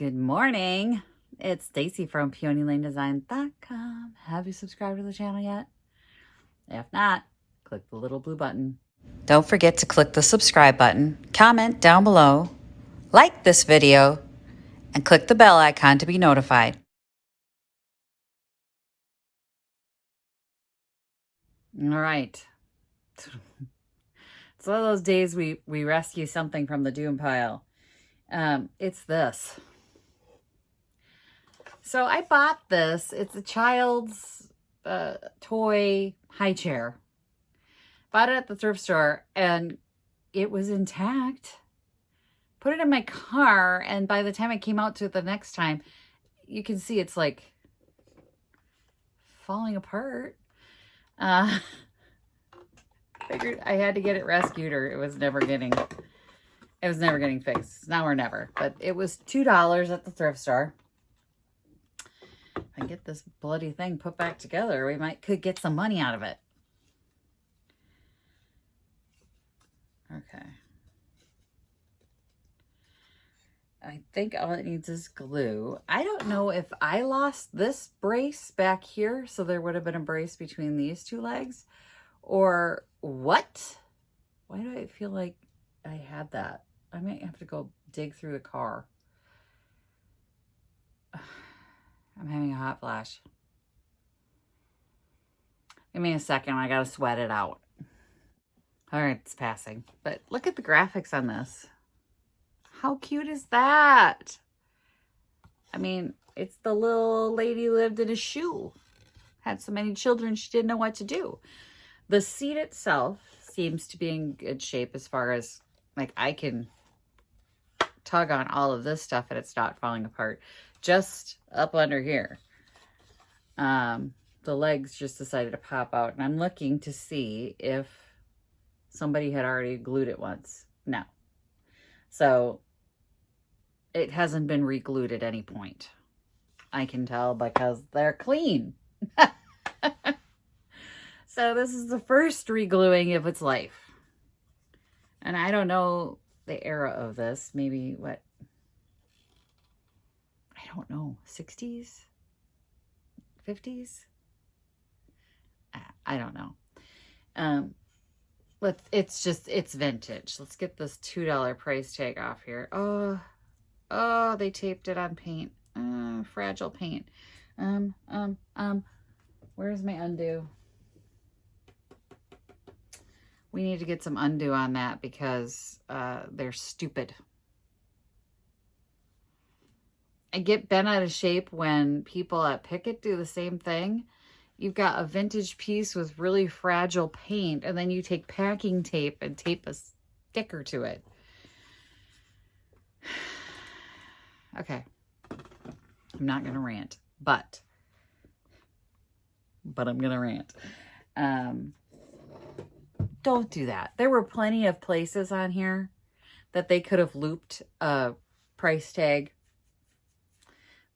Good morning. It's Stacy from PeonyLaneDesign.com. Have you subscribed to the channel yet? If not, click the little blue button. Don't forget to click the subscribe button, comment down below, like this video, and click the bell icon to be notified. All right. It's one of those days we rescue something from the doom pile. It's this. So I bought this. It's a child's toy high chair. Bought it at the thrift store and it was intact. Put it in my car, and by the time I came out to it the next time, you can see it's like falling apart. Figured I had to get it rescued or it was never getting fixed. Now or never. But it was $2 at the thrift store. If I get this bloody thing put back together, we could get some money out of it. Okay. I think all it needs is glue. I don't know if I lost this brace back here, so there would have been a brace between these two legs, or what? Why do I feel like I had that? I might have to go dig through the car. I'm having a hot flash. Give me a second. I gotta sweat it out. All right, it's passing. But look at the graphics on this. How cute is that? I mean, it's the little lady lived in a shoe. Had so many children, she didn't know what to do. The seat itself seems to be in good shape as far as, like, I can tug on all of this stuff and it's not falling apart. Just up under here. The legs just decided to pop out. And I'm looking to see if somebody had already glued it once. No. So it hasn't been re-glued at any point. I can tell because they're clean. So this is the first re-gluing of its life. And I don't know the era of this. Maybe what? I don't know. 60s? 50s? I don't know. It's vintage. Let's get this $2 price tag off here. Oh, they taped it on paint. Fragile paint. Where's my undo? We need to get some undo on that because they're stupid. I get bent out of shape when people at Picket do the same thing. You've got a vintage piece with really fragile paint, and then you take packing tape and tape a sticker to it. Okay. I'm not going to rant, but I'm going to rant. Don't do that. There were plenty of places on here that they could have looped a price tag.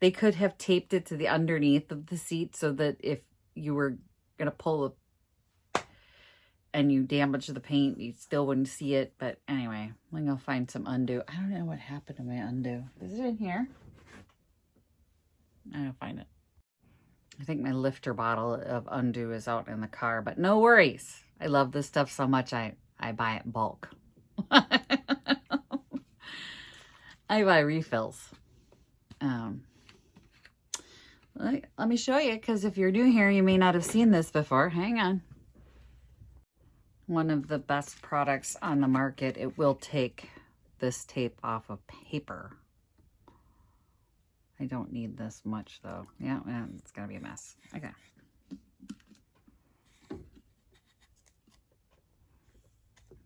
They could have taped it to the underneath of the seat so that if you were going to pull and you damage the paint, you still wouldn't see it. But anyway, I'm going to go find some undo. I don't know what happened to my undo. Is it in here? I don't find it. I think my lifter bottle of undo is out in the car, but no worries. I love this stuff so much, I buy it in bulk. I buy refills. Let me show you, because if you're new here, you may not have seen this before. Hang on. One of the best products on the market. It will take this tape off of paper. I don't need this much, though. Yeah, it's going to be a mess. Okay.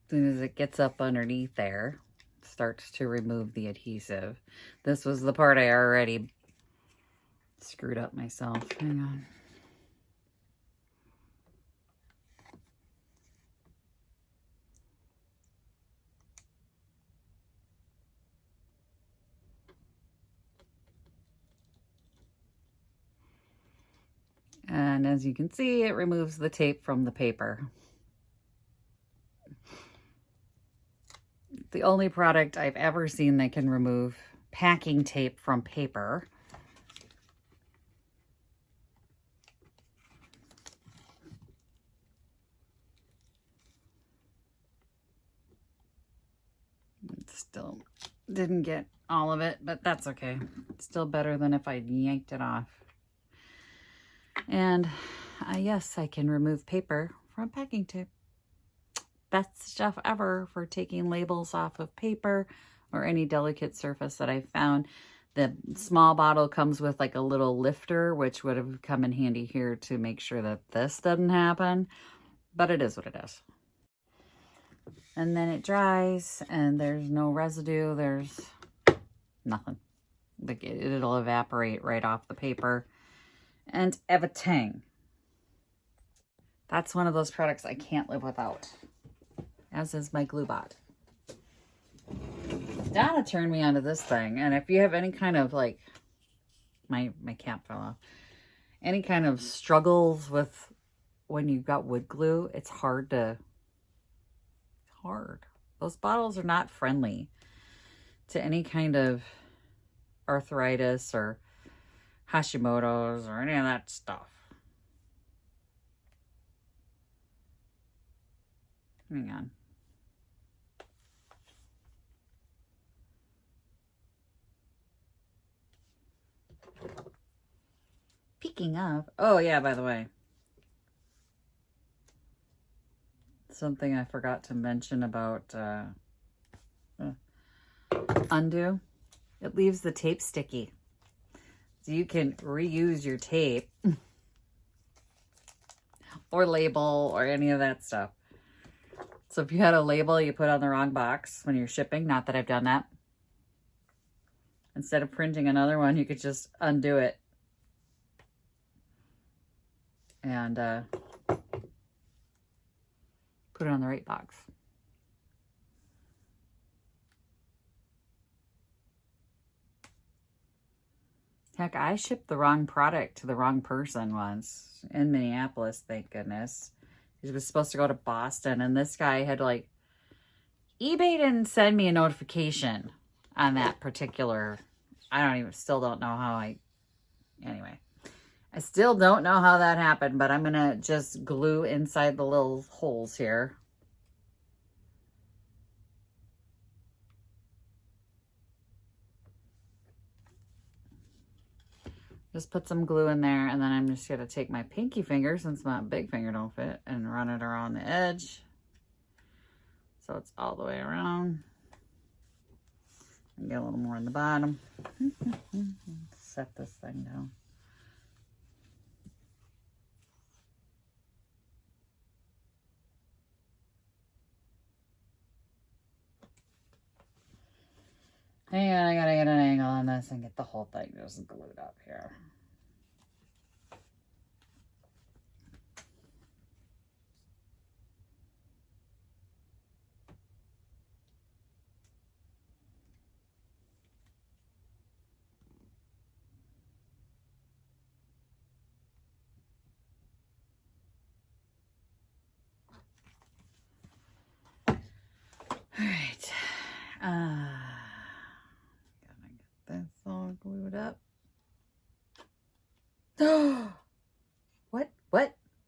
As soon as it gets up underneath there, it starts to remove the adhesive. This was the part I already screwed up myself. Hang on. And as you can see, it removes the tape from the paper. The only product I've ever seen that can remove packing tape from paper. Still didn't get all of it, but that's okay. It's still better than if I'd yanked it off. And yes, I can remove paper from packing tape. Best stuff ever for taking labels off of paper or any delicate surface that I've found. The small bottle comes with like a little lifter, which would have come in handy here to make sure that this doesn't happen. But it is what it is. And then it dries and there's no residue. There's nothing. Like it'll evaporate right off the paper and everything. That's one of those products I can't live without, as is my glue bot. Donna turned me onto this thing, and if you have any kind of like, my cap fell off, any kind of struggles with when you've got wood glue, it's hard. Those bottles are not friendly to any kind of arthritis or Hashimoto's or any of that stuff. Hang on. Speaking of, oh yeah, by the way, something I forgot to mention about undo. It leaves the tape sticky. So you can reuse your tape or label or any of that stuff. So if you had a label you put on the wrong box when you're shipping, not that I've done that, instead of printing another one, you could just undo it and put it on the right box. Heck, I shipped the wrong product to the wrong person once in Minneapolis, thank goodness. It was supposed to go to Boston, and this guy had like, eBay didn't send me a notification on that particular, still don't know how anyway. I still don't know how that happened, but I'm going to just glue inside the little holes here. Just put some glue in there, and then I'm just going to take my pinky finger, since my big finger don't fit, and run it around the edge. So it's all the way around. And get a little more in the bottom. Set this thing down. Hang on, I gotta get an angle on this and get the whole thing just glued up here. All right. Gotta get this all glued up.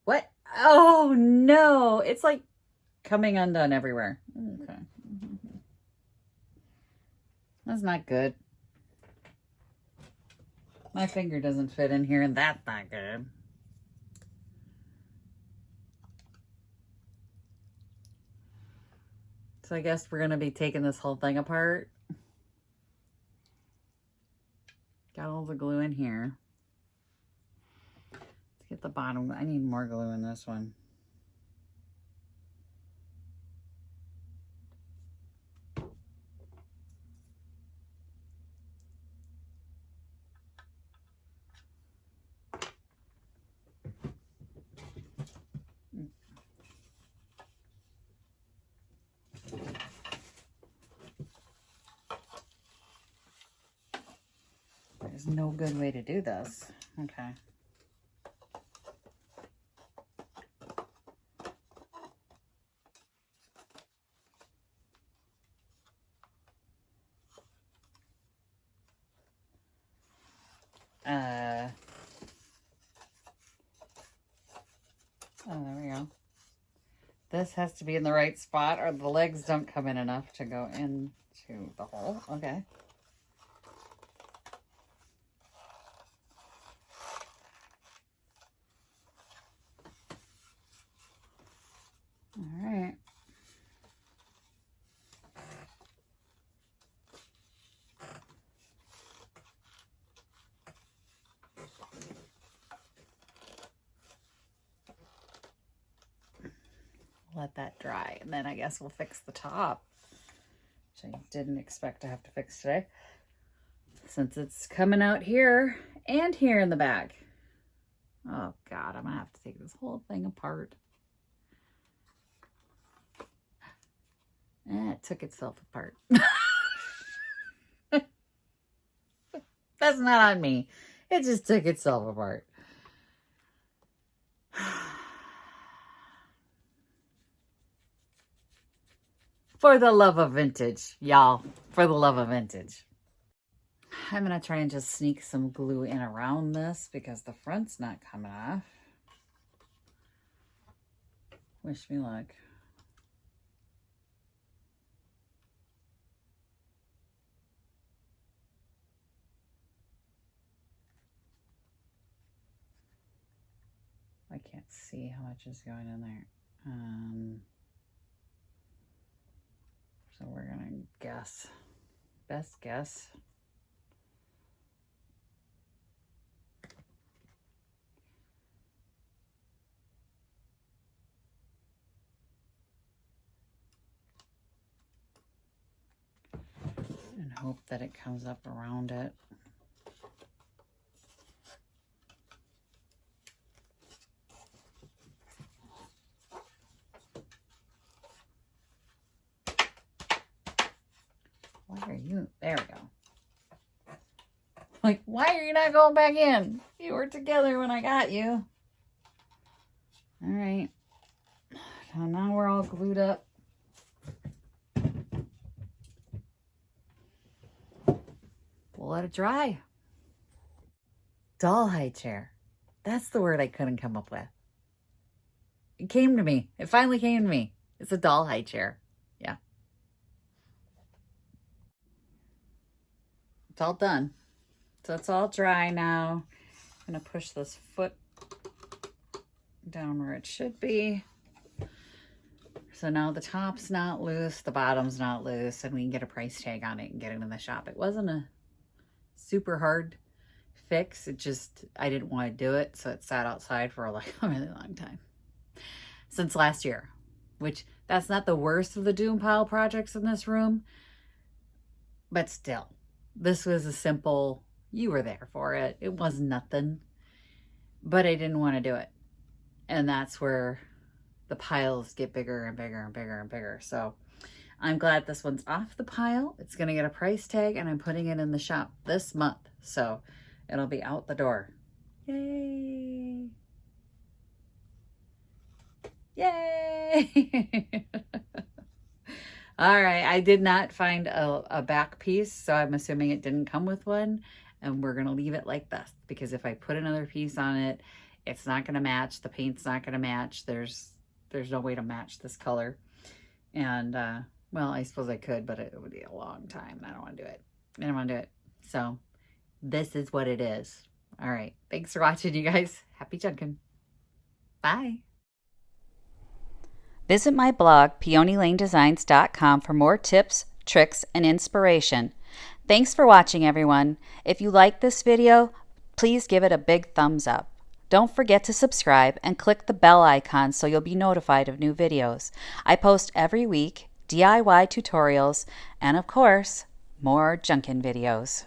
What? Oh no! It's like coming undone everywhere. Okay. That's not good. My finger doesn't fit in here, and that's not good. So I guess we're going to be taking this whole thing apart. Got all the glue in here. Let's get the bottom. I need more glue in this one. There's no good way to do this. Okay. this has to be in the right spot or the legs don't come in enough to go into the hole. Okay. All right. Let that dry, and then I guess we'll fix the top, which I didn't expect to have to fix today, since it's coming out here and here in the back. Oh God, I'm gonna have to take this whole thing apart. It took itself apart. That's not on me. It just took itself apart. For the love of vintage, y'all. For the love of vintage. I'm going to try and just sneak some glue in around this because the front's not coming off. Wish me luck. I can't see how much is going in there. So we're going to guess. Best guess. And hope that it comes up around it. Why are you? There we go. Like, why are you not going back in? You were together when I got you. All right. So now we're all glued up. We'll let it dry. Doll high chair. That's the word I couldn't come up with. It came to me. It finally came to me. It's a doll high chair. Yeah. It's all done. So it's all dry now. I'm going to push this foot down where it should be. So now the top's not loose, the bottom's not loose, and we can get a price tag on it and get it in the shop. It wasn't a super hard fix. It just, I didn't want to do it. So it sat outside for like a really long time. Since last year, which that's not the worst of the doom pile projects in this room. But still, this was a simple, you were there for it. It was nothing, but I didn't want to do it. And that's where the piles get bigger and bigger and bigger and bigger. So I'm glad this one's off the pile. It's going to get a price tag and I'm putting it in the shop this month. So it'll be out the door. Yay. Yay. All right. I did not find a back piece, so I'm assuming it didn't come with one. And we're going to leave it like this because if I put another piece on it, it's not going to match. The paint's not going to match. There's no way to match this color. And, well, I suppose I could, but it would be a long time. And I don't want to do it. I don't want to do it. So this is what it is. All right. Thanks for watching, you guys. Happy junkin'. Bye. Visit my blog, peonylanedesigns.com, for more tips, tricks, and inspiration. Thanks for watching, everyone. If you like this video, please give it a big thumbs up. Don't forget to subscribe and click the bell icon so you'll be notified of new videos. I post every week DIY tutorials and, of course, more junkin' videos.